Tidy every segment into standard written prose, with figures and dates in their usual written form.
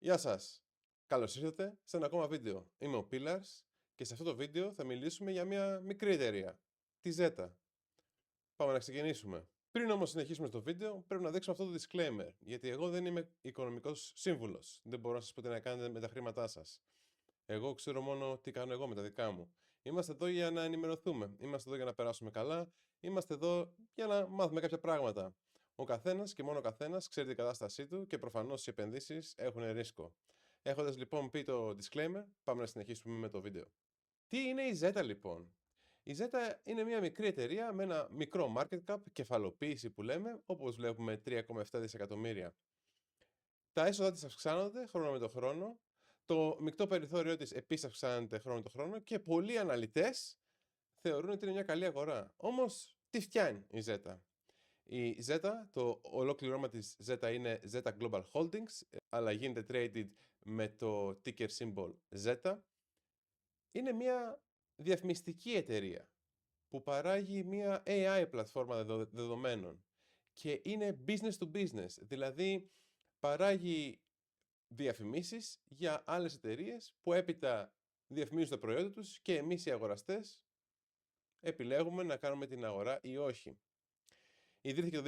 Γεια σας! Καλώς ήρθατε σε ένα ακόμα βίντεο. Είμαι ο Pillars και σε αυτό το βίντεο θα μιλήσουμε για μια μικρή εταιρεία, τη Zeta. Πάμε να ξεκινήσουμε. Πριν όμως συνεχίσουμε στο βίντεο, πρέπει να δείξουμε αυτό το disclaimer, γιατί εγώ δεν είμαι οικονομικός σύμβουλος. Δεν μπορώ να σας πω τι να κάνετε με τα χρήματά σας. Εγώ ξέρω μόνο τι κάνω εγώ με τα δικά μου. Είμαστε εδώ για να ενημερωθούμε. Είμαστε εδώ για να περάσουμε καλά. Είμαστε εδώ για να μάθουμε κάποια πράγματα. Ο καθένας και μόνο ο καθένας ξέρει την κατάστασή του και προφανώς οι επενδύσεις έχουν ρίσκο. Έχοντας λοιπόν πει το disclaimer, πάμε να συνεχίσουμε με το βίντεο. Τι είναι η Zeta λοιπόν? Η Zeta είναι μια μικρή εταιρεία με ένα μικρό market cap, κεφαλοποίηση που λέμε, όπως βλέπουμε 3,7 δισεκατομμύρια. Τα έσοδα της αυξάνονται χρόνο με το χρόνο. Το μεικτό περιθώριό της επίσης αυξάνεται χρόνο με το χρόνο και πολλοί αναλυτές θεωρούν ότι είναι μια καλή αγορά. Όμως, τι φτιάνει η Zeta? Η Zeta, το ολόκληρώμα της Zeta είναι Zeta Global Holdings, αλλά γίνεται traded με το ticker symbol Zeta. Είναι μια διαφημιστική εταιρεία που παράγει μια AI πλατφόρμα δεδομένων και είναι business to business, δηλαδή παράγει διαφημίσεις για άλλες εταιρείες που έπειτα διαφημίζουν τα προϊόντα τους και εμείς οι αγοραστές επιλέγουμε να κάνουμε την αγορά ή όχι. Ιδρύθηκε το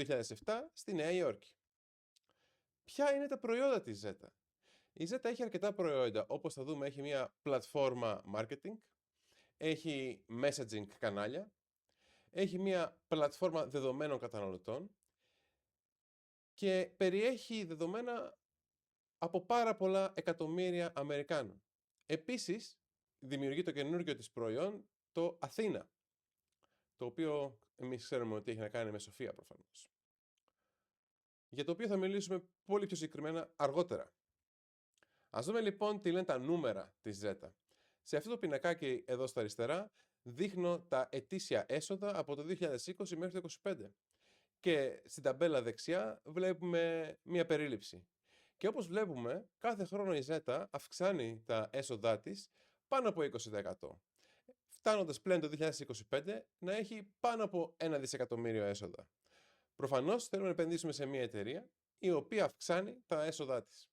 2007 στη Νέα Υόρκη. Ποια είναι τα προϊόντα της Zeta? Η Zeta έχει αρκετά προϊόντα, όπως θα δούμε έχει μια πλατφόρμα marketing, έχει messaging κανάλια, έχει μια πλατφόρμα δεδομένων καταναλωτών και περιέχει δεδομένα από πάρα πολλά εκατομμύρια Αμερικάνων. Επίσης, δημιουργεί το καινούργιο της προϊόν, το Athena, το οποίο εμείς ξέρουμε ότι έχει να κάνει με σοφία προφανώς. Για το οποίο θα μιλήσουμε πολύ πιο συγκεκριμένα αργότερα. Ας δούμε λοιπόν τι λένε τα νούμερα της Zeta. Σε αυτό το πινακάκι εδώ στα αριστερά δείχνω τα ετήσια έσοδα από το 2020 μέχρι το 2025. Και στην ταμπέλα δεξιά βλέπουμε μία περίληψη. Και όπως βλέπουμε, κάθε χρόνο η Zeta αυξάνει τα έσοδά της πάνω από 20%. Φτάνοντας πλέον το 2025 να έχει πάνω από 1 δισεκατομμύριο έσοδα. Προφανώς θέλουμε να επενδύσουμε σε μια εταιρεία η οποία αυξάνει τα έσοδά της.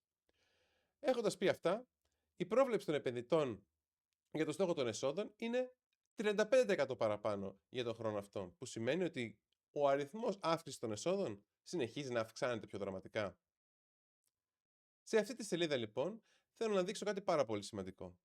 Έχοντας πει αυτά, η πρόβλεψη των επενδυτών για το στόχο των εσόδων είναι 35% παραπάνω για τον χρόνο αυτό, που σημαίνει ότι ο αριθμός αύξησης των εσόδων συνεχίζει να αυξάνεται πιο δραματικά. Σε αυτή τη σελίδα λοιπόν θέλω να δείξω κάτι πάρα πολύ σημαντικό.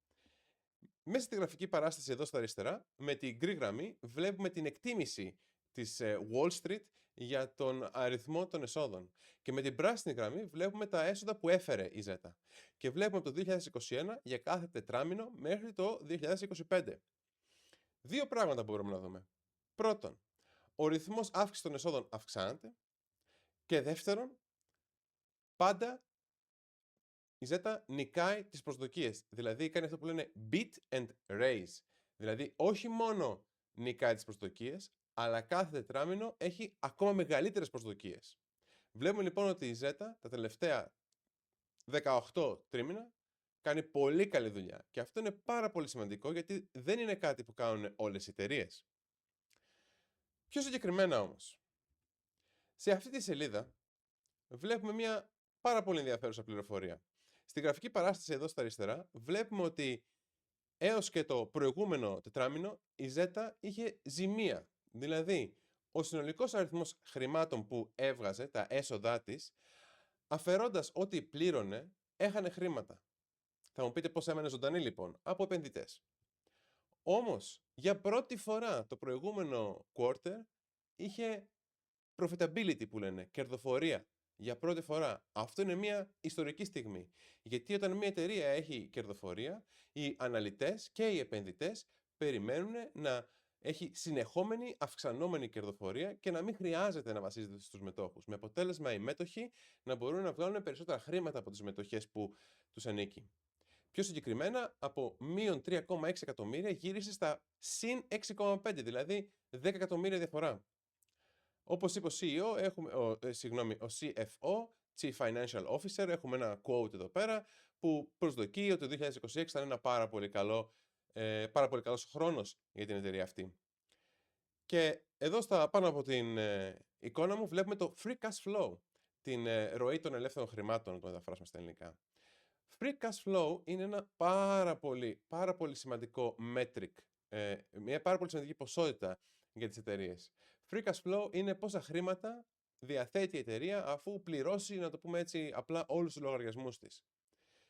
Μέσα στη γραφική παράσταση εδώ στα αριστερά, με την γκρι γραμμή βλέπουμε την εκτίμηση της Wall Street για τον αριθμό των εσόδων. Και με την πράσινη γραμμή βλέπουμε τα έσοδα που έφερε η Zeta. Και βλέπουμε από το 2021 για κάθε τετράμινο μέχρι το 2025. Δύο πράγματα μπορούμε να δούμε. Πρώτον, ο ρυθμός αύξησης των εσόδων αυξάνεται. Και δεύτερον, πάντα η Zeta νικάει τις προσδοκίες. Δηλαδή κάνει αυτό που λένε beat and raise. Δηλαδή όχι μόνο νικάει τις προσδοκίες, αλλά κάθε τετράμινο έχει ακόμα μεγαλύτερες προσδοκίες. Βλέπουμε λοιπόν ότι η Zeta τα τελευταία 18 τρίμηνα κάνει πολύ καλή δουλειά. Και αυτό είναι πάρα πολύ σημαντικό γιατί δεν είναι κάτι που κάνουν όλες οι εταιρείες. Πιο συγκεκριμένα όμως, σε αυτή τη σελίδα βλέπουμε μια πάρα πολύ ενδιαφέρουσα πληροφορία. Στη γραφική παράσταση εδώ στα αριστερά βλέπουμε ότι έως και το προηγούμενο τετράμινο η Zeta είχε ζημία. Δηλαδή, ο συνολικός αριθμός χρημάτων που έβγαζε, τα έσοδά της, αφαιρώντας ό,τι πλήρωνε, έχανε χρήματα. Θα μου πείτε πώς έμενε ζωντανή λοιπόν, από επενδυτές. Όμως, για πρώτη φορά το προηγούμενο quarter είχε profitability που λένε, κερδοφορία. Για πρώτη φορά. Αυτό είναι μια ιστορική στιγμή. Γιατί όταν μια εταιρεία έχει κερδοφορία, οι αναλυτές και οι επενδυτές περιμένουν να έχει συνεχόμενη αυξανόμενη κερδοφορία και να μην χρειάζεται να βασίζεται στους μετόχους. Με αποτέλεσμα οι μέτοχοι να μπορούν να βγάλουν περισσότερα χρήματα από τις μετοχές που τους ανήκει. Πιο συγκεκριμένα, από μείον 3,6 εκατομμύρια γύρισε στα συν 6,5, δηλαδή 10 εκατομμύρια διαφορά. Όπως είπε ο CEO, ο CFO, Chief Financial Officer, έχουμε ένα quote εδώ πέρα που προσδοκεί ότι το 2026 θα είναι ένα πάρα πολύ καλός χρόνος για την εταιρεία αυτή. Και εδώ πάνω από την εικόνα μου βλέπουμε το free cash flow, την ροή των ελεύθερων χρημάτων, να το μεταφράσουμε στα ελληνικά. Free cash flow είναι ένα πάρα πολύ σημαντικό metric, μια πάρα πολύ σημαντική ποσότητα για τις εταιρείες. Free cash flow είναι πόσα χρήματα διαθέτει η εταιρεία αφού πληρώσει, να το πούμε έτσι απλά, όλους τους λογαριασμούς της.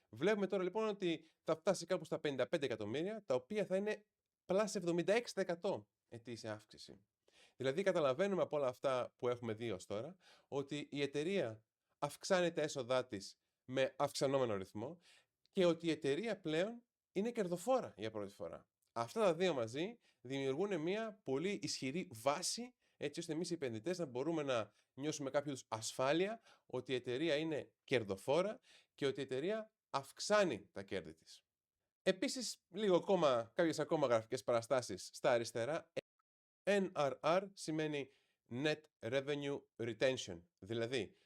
Βλέπουμε τώρα λοιπόν ότι θα φτάσει κάπου στα 55 εκατομμύρια, τα οποία θα είναι πλάς 76% ετήσια αύξηση. Δηλαδή καταλαβαίνουμε από όλα αυτά που έχουμε δει ως τώρα, ότι η εταιρεία αυξάνει τα έσοδά της με αυξανόμενο ρυθμό και ότι η εταιρεία πλέον είναι κερδοφόρα για πρώτη φορά. Αυτά τα δύο μαζί δημιουργούν μια πολύ ισχυρή βάση, έτσι ώστε εμείς οι επενδυτές να μπορούμε να νιώσουμε κάποιο ασφάλεια ότι η εταιρεία είναι κερδοφόρα και ότι η εταιρεία αυξάνει τα κέρδη της. Επίσης, κάποιες ακόμα γραφικές παραστάσεις στα αριστερά. NRR σημαίνει Net Revenue Retention, δηλαδή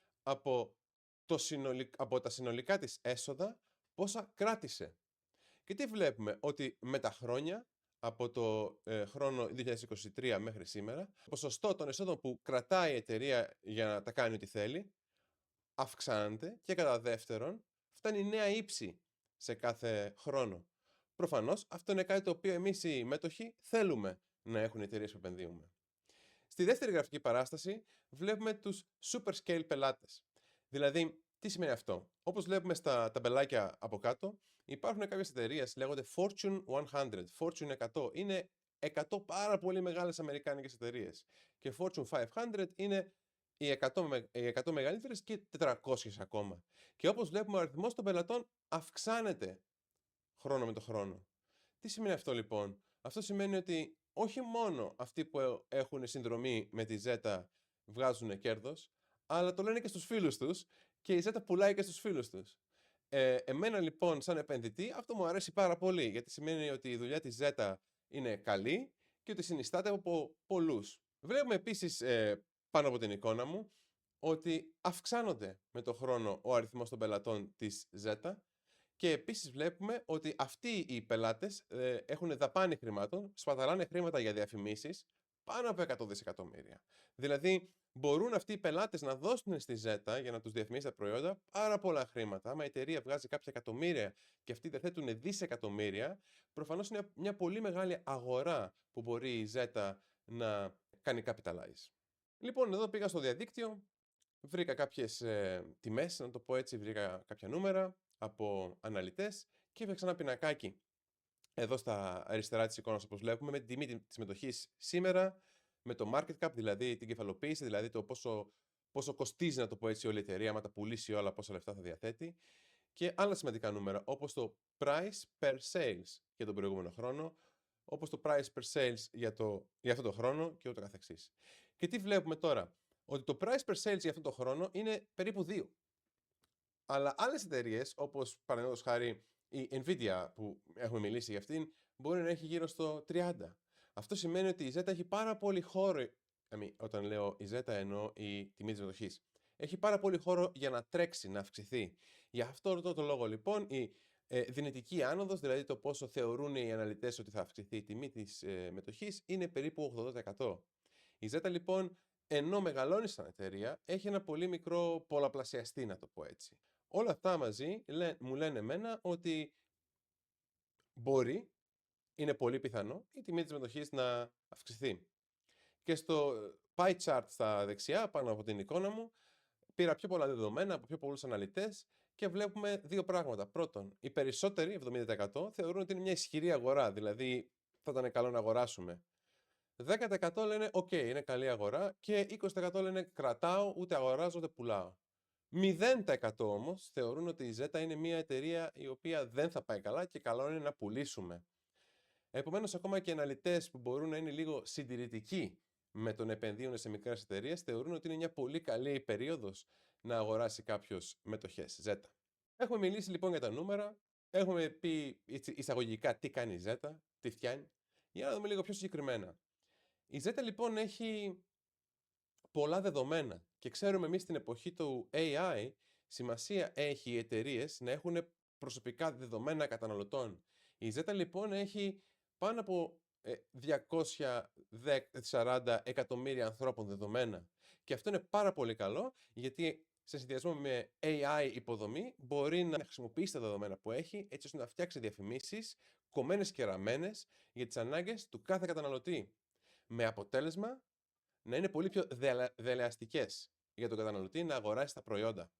από τα συνολικά της έσοδα πόσα κράτησε. Και τι βλέπουμε, ότι με τα χρόνια, από το χρόνο 2023 μέχρι σήμερα, το ποσοστό των εσόδων που κρατάει η εταιρεία για να τα κάνει ό,τι θέλει, αυξάνεται και κατά δεύτερον, φτάνει νέα ύψη σε κάθε χρόνο. Προφανώς, αυτό είναι κάτι το οποίο εμείς οι μέτοχοι θέλουμε να έχουν οι εταιρείες που επενδύουμε. Στη δεύτερη γραφική παράσταση βλέπουμε τους super scale πελάτες. Δηλαδή, τι σημαίνει αυτό? Όπως βλέπουμε στα ταμπελάκια από κάτω, υπάρχουν κάποιες εταιρείες, λέγονται Fortune 100, Fortune 100. Είναι 100 πάρα πολύ μεγάλες αμερικάνικες εταιρείες. Και Fortune 500 είναι οι 100 μεγαλύτερες και 400 ακόμα. Και όπως βλέπουμε, ο αριθμός των πελατών αυξάνεται χρόνο με το χρόνο. Τι σημαίνει αυτό λοιπόν? Αυτό σημαίνει ότι όχι μόνο αυτοί που έχουν συνδρομή με τη Zeta βγάζουν κέρδος, αλλά το λένε και στους φίλους τους και η Zeta πουλάει και στους φίλους τους. Εμένα λοιπόν σαν επενδυτή αυτό μου αρέσει πάρα πολύ, γιατί σημαίνει ότι η δουλειά της Zeta είναι καλή και ότι συνιστάται από πολλούς. Βλέπουμε επίσης πάνω από την εικόνα μου ότι αυξάνονται με το χρόνο ο αριθμός των πελατών της Zeta. Και επίσης βλέπουμε ότι αυτοί οι πελάτες έχουν δαπάνη χρημάτων, σπαταλάνε χρήματα για διαφημίσεις πάνω από 100 δισεκατομμύρια. Δηλαδή, μπορούν αυτοί οι πελάτες να δώσουν στη Zeta για να τους διαφημίσει τα προϊόντα πάρα πολλά χρήματα. Άμα η εταιρεία βγάζει κάποια εκατομμύρια και αυτοί διαθέτουν δισεκατομμύρια, προφανώς είναι μια πολύ μεγάλη αγορά που μπορεί η Zeta να κάνει capitalize. Λοιπόν, εδώ πήγα στο διαδίκτυο, βρήκα κάποιες τιμές, να το πω έτσι, βρήκα κάποια νούμερα από αναλυτές και έφτιαξα ένα πινακάκι εδώ στα αριστερά της εικόνας, όπως βλέπουμε, με την τιμή της μετοχής σήμερα, με το market cap, δηλαδή την κεφαλοποίηση, δηλαδή το πόσο κοστίζει, να το πω έτσι, όλη η εταιρεία, άμα τα πουλήσει όλα, πόσα λεφτά θα διαθέτει, και άλλα σημαντικά νούμερα, όπως το price per sales για τον προηγούμενο χρόνο, όπως το price per sales για αυτό το χρόνο και ούτω καθεξής. Και τι βλέπουμε τώρα? Ότι το price per sales για αυτό το χρόνο είναι περίπου 2. Αλλά άλλες εταιρείες, όπως παραδείγματος χάρη η Nvidia που έχουμε μιλήσει για αυτήν, μπορεί να έχει γύρω στο 30. Αυτό σημαίνει ότι η Zeta έχει πάρα πολύ χώρο, όταν λέω η Zeta εννοώ η τιμή της μετοχής, έχει πάρα πολύ χώρο για να τρέξει, να αυξηθεί. Γι' αυτό το λόγο λοιπόν η δυνητική άνοδος, δηλαδή το πόσο θεωρούν οι αναλυτές ότι θα αυξηθεί η τιμή της μετοχής, είναι περίπου 80%. Η Zeta λοιπόν, ενώ μεγαλώνει σαν εταιρεία, έχει ένα πολύ μικρό πολλαπλασιαστή, να το πω έτσι. Όλα αυτά μαζί μου λένε εμένα ότι είναι πολύ πιθανό η τιμή της μετοχής να αυξηθεί. Και στο pie chart στα δεξιά, πάνω από την εικόνα μου, πήρα πιο πολλά δεδομένα από πιο πολλούς αναλυτές και βλέπουμε δύο πράγματα. Πρώτον, οι περισσότεροι, 70%, θεωρούν ότι είναι μια ισχυρή αγορά, δηλαδή θα ήταν καλό να αγοράσουμε. 10% λένε «ΟΚ, είναι καλή αγορά» και 20% λένε «κρατάω, ούτε αγοράζω, ούτε πουλάω». 0% όμως θεωρούν ότι η Zeta είναι μια εταιρεία η οποία δεν θα πάει καλά και καλό είναι να πουλήσουμε. Επομένως, ακόμα και αναλυτές που μπορούν να είναι λίγο συντηρητικοί με το να επενδύουν σε μικρές εταιρείες, θεωρούν ότι είναι μια πολύ καλή περίοδος να αγοράσει κάποιος μετοχές Zeta. Έχουμε μιλήσει λοιπόν για τα νούμερα, έχουμε πει εισαγωγικά τι κάνει η Zeta, τι φτιάνει, για να δούμε λίγο πιο συγκεκριμένα. Η Zeta λοιπόν έχει πολλά δεδομένα και ξέρουμε εμείς στην εποχή του AI σημασία έχει οι εταιρείες να έχουν προσωπικά δεδομένα καταναλωτών. Η Zeta λοιπόν έχει πάνω από 240 εκατομμύρια ανθρώπων δεδομένα και αυτό είναι πάρα πολύ καλό, γιατί σε συνδυασμό με AI υποδομή, μπορεί να χρησιμοποιήσει τα δεδομένα που έχει, έτσι ώστε να φτιάξει διαφημίσεις κομμένες και ραμμένες για τις ανάγκες του κάθε καταναλωτή. Με αποτέλεσμα να είναι πολύ πιο δελεαστικές για τον καταναλωτή να αγοράσει τα προϊόντα.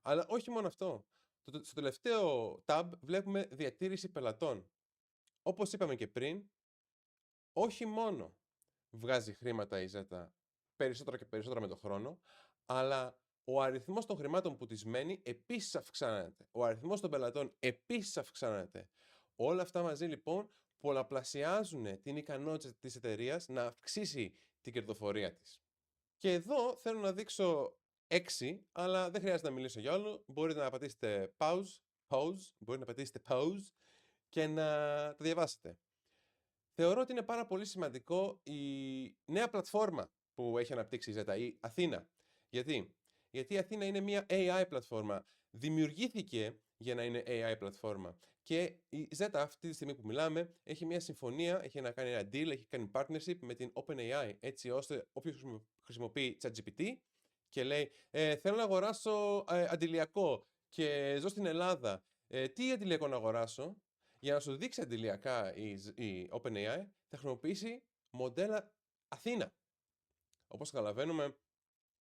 Αλλά όχι μόνο αυτό. Στο τελευταίο tab βλέπουμε διατήρηση πελατών. Όπως είπαμε και πριν, όχι μόνο βγάζει χρήματα η Zeta περισσότερα και περισσότερα με τον χρόνο, αλλά ο αριθμός των χρημάτων που της μένει επίσης αυξάνεται. Ο αριθμός των πελατών επίσης αυξάνεται. Όλα αυτά μαζί λοιπόν πολλαπλασιάζουν την ικανότητα της εταιρείας να αυξήσει την κερδοφορία της. Και εδώ θέλω να δείξω 6, αλλά δεν χρειάζεται να μιλήσω για όλο. Μπορείτε να πατήσετε pause και να το διαβάσετε. Θεωρώ ότι είναι πάρα πολύ σημαντικό η νέα πλατφόρμα που έχει αναπτύξει η Zeta, η Athena. Γιατί η Athena είναι μια AI πλατφόρμα. Δημιουργήθηκε για να είναι AI πλατφόρμα. Και η Zeta αυτή τη στιγμή που μιλάμε έχει μια συμφωνία, έχει να κάνει ένα deal, έχει κάνει partnership με την OpenAI, έτσι ώστε όποιος χρησιμοποιεί ChatGPT και λέει θέλω να αγοράσω αντιλιακό και ζω στην Ελλάδα, τι αντιλιακό να αγοράσω? Για να σου δείξει αντιλιακά η OpenAI θα χρησιμοποιήσει μοντέλα Athena. Όπως καταλαβαίνουμε,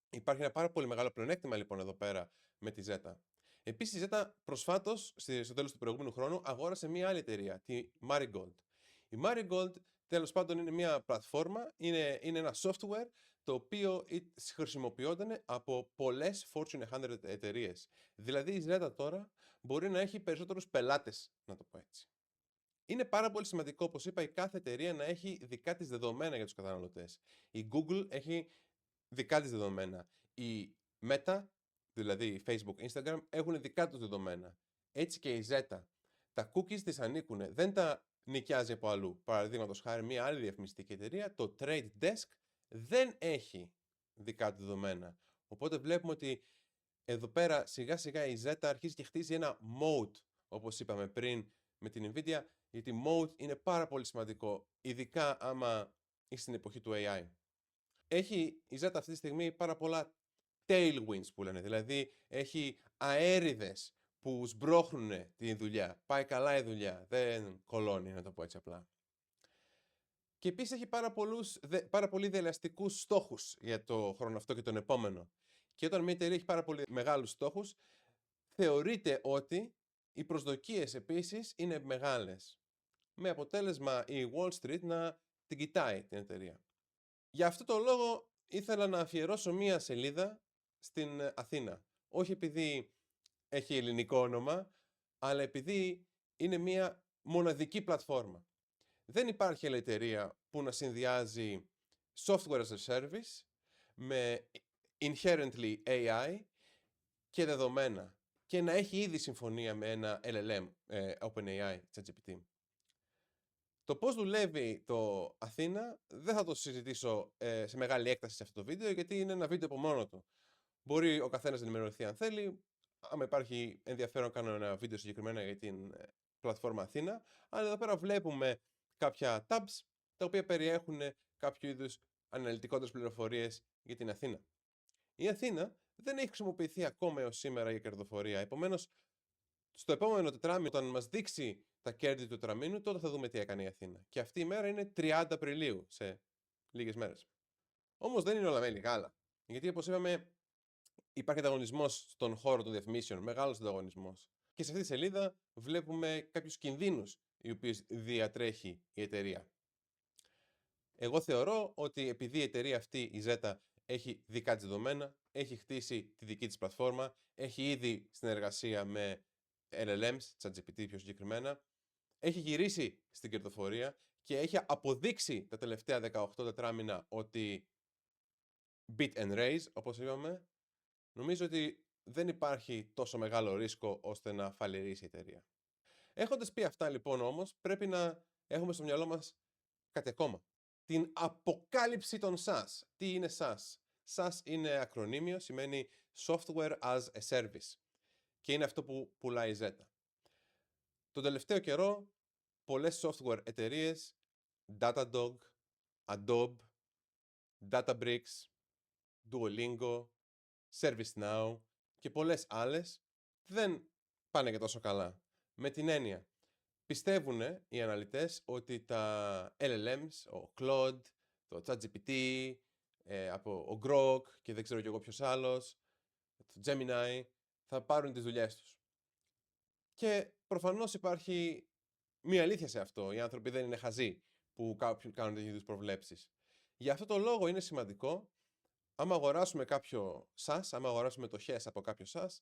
υπάρχει ένα πάρα πολύ μεγάλο πλεονέκτημα λοιπόν εδώ πέρα με τη Zeta. Επίσης η Zeta προσφάτως, στο τέλος του προηγούμενου χρόνου, αγόρασε μια άλλη εταιρεία, τη Marigold. Η Marigold τέλος πάντων είναι μια πλατφόρμα, είναι ένα software το οποίο χρησιμοποιόταν από πολλές Fortune 100 εταιρείες. Δηλαδή η Zeta τώρα μπορεί να έχει περισσότερους πελάτες, να το πω έτσι. Είναι πάρα πολύ σημαντικό, όπως είπα, η κάθε εταιρεία να έχει δικά της δεδομένα για τους καταναλωτές. Η Google έχει δικά της δεδομένα. Η Meta, δηλαδή η Facebook, Instagram, έχουν δικά τους δεδομένα. Έτσι και η Zeta. Τα cookies της ανήκουν, δεν τα νοικιάζει από αλλού. Παραδείγματος χάρη, μια άλλη διαφημιστική εταιρεία, το Trade Desk, δεν έχει δικά του δεδομένα. Οπότε βλέπουμε ότι εδώ πέρα σιγά σιγά η Zeta αρχίζει και χτίζει ένα moat, όπως είπαμε πριν με την Nvidia, γιατί moat είναι πάρα πολύ σημαντικό, ειδικά άμα είσαι στην εποχή του AI. Έχει η Zeta αυτή τη στιγμή πάρα πολλά tailwinds που λένε, δηλαδή έχει αέριδες που σμπρώχνουν τη δουλειά. Πάει καλά η δουλειά, δεν κολώνει, να το πω έτσι απλά. Και επίσης έχει πάρα πολύ δελεαστικούς στόχους για το χρόνο αυτό και τον επόμενο. Και όταν μια εταιρεία έχει πάρα πολύ μεγάλους στόχους, θεωρείται ότι οι προσδοκίες επίσης είναι μεγάλες. Με αποτέλεσμα η Wall Street να την κοιτάει την εταιρεία. Για αυτό το λόγο ήθελα να αφιερώσω μία σελίδα στην Αθήνα. Όχι επειδή έχει ελληνικό όνομα, αλλά επειδή είναι μία μοναδική πλατφόρμα. Δεν υπάρχει άλλη εταιρεία που να συνδυάζει software as a service με inherently AI και δεδομένα και να έχει ήδη συμφωνία με ένα LLM, OpenAI, ChatGPT. Το πώς δουλεύει το Αθήνα δεν θα το συζητήσω σε μεγάλη έκταση σε αυτό το βίντεο, γιατί είναι ένα βίντεο από μόνο του. Μπορεί ο καθένας να ενημερωθεί αν θέλει. Άμα υπάρχει ενδιαφέρον, κάνω ένα βίντεο συγκεκριμένα για την πλατφόρμα Αθήνα. Αλλά εδώ πέρα βλέπουμε κάποια tabs τα οποία περιέχουν κάποιο είδους αναλυτικότερες πληροφορίες για την Αθήνα. Η Αθήνα δεν έχει χρησιμοποιηθεί ακόμα έως σήμερα για κερδοφορία. Επομένως, στο επόμενο τετράμινο, όταν μας δείξει τα κέρδη του τετραμήνου, τότε θα δούμε τι έκανε η Αθήνα. Και αυτή η μέρα είναι 30 Απριλίου, σε λίγες μέρες. Όμως δεν είναι όλα μέλι γάλα. Γιατί, όπως είπαμε, υπάρχει ανταγωνισμός στον χώρο των διαφημίσεων, μεγάλος ανταγωνισμός. Και σε αυτή τη σελίδα βλέπουμε κάποιους κινδύνους οι οποίους διατρέχει η εταιρεία. Εγώ θεωρώ ότι επειδή η εταιρεία αυτή, η Zeta, έχει δικά της δεδομένα, έχει χτίσει τη δική της πλατφόρμα, έχει ήδη συνεργασία με LLMs, ChatGPT πιο συγκεκριμένα, έχει γυρίσει στην κερδοφορία και έχει αποδείξει τα τελευταία 18 τετράμινα ότι beat and raise, όπως είπαμε, νομίζω ότι δεν υπάρχει τόσο μεγάλο ρίσκο ώστε να φαλιρίσει η εταιρεία. Έχοντας πει αυτά λοιπόν όμως, πρέπει να έχουμε στο μυαλό μας κάτι ακόμα. Την αποκάλυψη των SaaS. Τι είναι SaaS? SaaS είναι ακρονίμιο, σημαίνει Software as a Service. Και είναι αυτό που πουλάει η Zeta. Τον τελευταίο καιρό, πολλές software εταιρείες, Datadog, Adobe, Databricks, Duolingo, ServiceNow και πολλές άλλες δεν πάνε και τόσο καλά. Με την έννοια, πιστεύουν οι αναλυτές ότι τα LLMs, ο Claude, το ChatGPT, ο Grok και δεν ξέρω κι εγώ ποιος άλλος, το Gemini, θα πάρουν τις δουλειές τους. Και προφανώς υπάρχει μία αλήθεια σε αυτό. Οι άνθρωποι δεν είναι χαζοί που κάνουν τέτοιου είδους προβλέψεις. Γι' αυτό το λόγο είναι σημαντικό, άμα αγοράσουμε κάποιο SaaS, άμα αγοράσουμε μετοχές από κάποιο SaaS,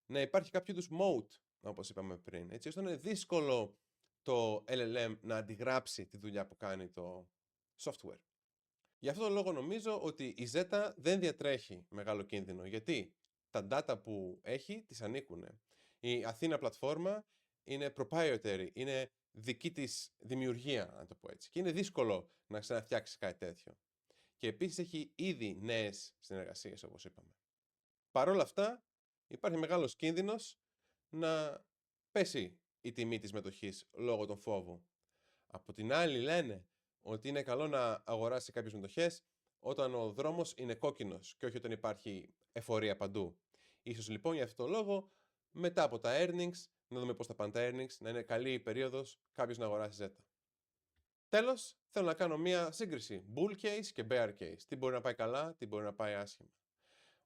να υπάρχει κάποιο είδους moat, όπως είπαμε πριν. Έτσι ώστε να είναι δύσκολο το LLM να αντιγράψει τη δουλειά που κάνει το software. Γι' αυτό το λόγο νομίζω ότι η Zeta δεν διατρέχει μεγάλο κίνδυνο. Γιατί τα data που έχει τις ανήκουν. Η Athena πλατφόρμα είναι proprietary, είναι δική της δημιουργία, να το πω έτσι. Και είναι δύσκολο να ξαναφτιάξει κάτι τέτοιο. Και επίσης έχει ήδη νέες συνεργασίες, όπως είπαμε. Παρ' όλα αυτά, υπάρχει μεγάλος κίνδυνος να πέσει η τιμή της μετοχής λόγω των φόβου. Από την άλλη λένε ότι είναι καλό να αγοράσει κάποιες μετοχές όταν ο δρόμος είναι κόκκινος και όχι όταν υπάρχει εφορία παντού. Ίσως λοιπόν για αυτόν τον λόγο, μετά από τα earnings, να δούμε πώς θα πάνε τα earnings, να είναι καλή η περίοδος κάποιος να αγοράσει Zeta. Τέλος, θέλω να κάνω μία σύγκριση bull case και bear case. Τι μπορεί να πάει καλά, τι μπορεί να πάει άσχημα.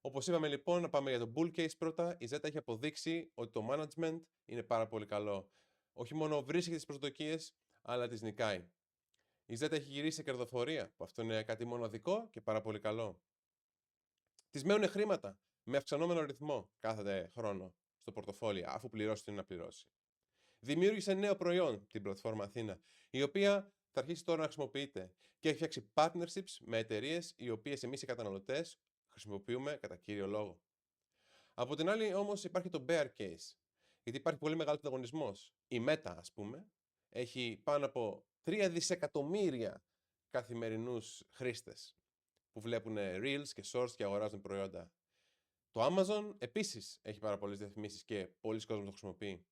Όπως είπαμε λοιπόν, να πάμε για το bull case πρώτα. Η Zeta έχει αποδείξει ότι το management είναι πάρα πολύ καλό. Όχι μόνο βρίσκει τις προσδοκίες, αλλά τις νικάει. Η Zeta έχει γυρίσει σε κερδοφορία, που αυτό είναι κάτι μοναδικό και πάρα πολύ καλό. Της μένουν χρήματα με αυξανόμενο ρυθμό κάθε χρόνο στο πορτοφόλι, αφού πληρώσει τι είναι να πληρώσει. Δημιούργησε νέο προϊόν, την πλατφόρμα Athena, η οποία θα αρχίσει τώρα να χρησιμοποιείται και έχει φτιάξει partnerships με εταιρείες οι οποίες εμείς οι καταναλωτές χρησιμοποιούμε κατά κύριο λόγο. Από την άλλη όμως υπάρχει το bear case, γιατί υπάρχει πολύ μεγάλο ανταγωνισμός. Η Meta, ας πούμε, έχει πάνω από 3 δισεκατομμύρια καθημερινούς χρήστες που βλέπουν Reels και Shorts και αγοράζουν προϊόντα. Το Amazon επίσης έχει πάρα πολλές διαφημίσεις και πολλοί κόσμος το χρησιμοποιεί.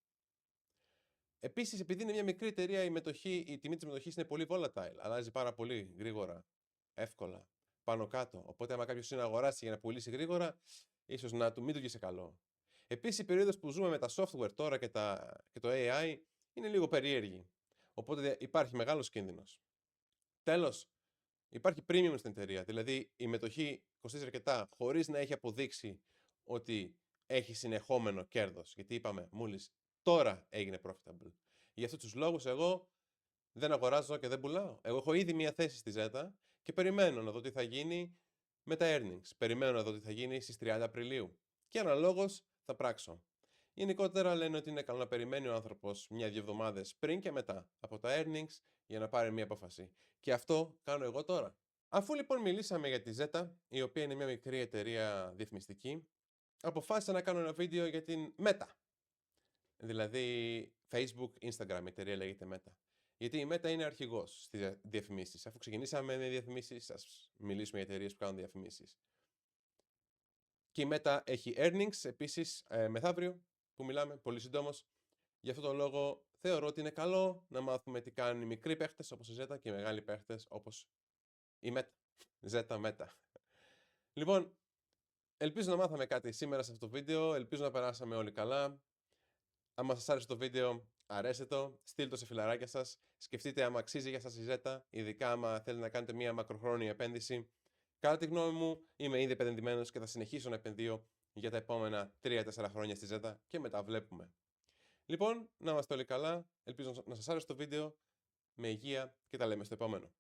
Επίσης, επειδή είναι μια μικρή εταιρεία, η τιμή της μετοχής είναι πολύ volatile. Αλλάζει πάρα πολύ γρήγορα, εύκολα, πάνω κάτω. Οπότε, άμα κάποιος είναι να αγοράσει για να πουλήσει γρήγορα, ίσως να μην του βγει σε καλό. Επίσης, η περίοδος που ζούμε με τα software τώρα και το AI είναι λίγο περίεργη. Οπότε, υπάρχει μεγάλος κίνδυνος. Τέλος, υπάρχει premium στην εταιρεία. Δηλαδή, η μετοχή κοστίζει αρκετά χωρίς να έχει αποδείξει ότι έχει συνεχόμενο κέρδος. Γιατί είπαμε, μόλις τώρα έγινε profitable. Για αυτούς τους λόγους, εγώ δεν αγοράζω και δεν πουλάω. Εγώ έχω ήδη μία θέση στη Zeta και περιμένω να δω τι θα γίνει με τα earnings. Περιμένω να δω τι θα γίνει στις 30 Απριλίου. Και αναλόγως θα πράξω. Γενικότερα λένε ότι είναι καλό να περιμένει ο άνθρωπος 1-2 εβδομάδες πριν και μετά από τα earnings για να πάρει μία απόφαση. Και αυτό κάνω εγώ τώρα. Αφού λοιπόν μιλήσαμε για τη Zeta, η οποία είναι μια μικρή εταιρεία διαφημιστική, αποφάσισα να κάνω ένα βίντεο για την Meta. Δηλαδή Facebook, Instagram, η εταιρεία λέγεται Meta. Γιατί η Meta είναι αρχηγός στις διαφημίσεις. Αφού ξεκινήσαμε με διαφημίσεις, ας μιλήσουμε για εταιρείες που κάνουν διαφημίσεις. Και η Meta έχει earnings επίσης μεθαύριο που μιλάμε, πολύ συντόμως. Γι' αυτό τον λόγο θεωρώ ότι είναι καλό να μάθουμε τι κάνουν οι μικροί παίχτες όπως η Zeta και οι μεγάλοι παίχτες όπως η Meta. Zeta Meta. Λοιπόν, ελπίζω να μάθαμε κάτι σήμερα σε αυτό το βίντεο. Ελπίζω να περάσαμε όλοι καλά. Αν σας άρεσε το βίντεο, αρέστε το, στείλτε το σε φιλαράκια σας. Σκεφτείτε άμα αξίζει για σας η Zeta, ειδικά άμα θέλετε να κάνετε μια μακροχρόνια επένδυση. Κατά τη γνώμη μου, είμαι ήδη επενδυμένος και θα συνεχίσω να επενδύω για τα επόμενα 3-4 χρόνια στη Zeta και μετά βλέπουμε. Λοιπόν, να είμαστε όλοι καλά. Ελπίζω να σας άρεσε το βίντεο. Με υγεία και τα λέμε στο επόμενο.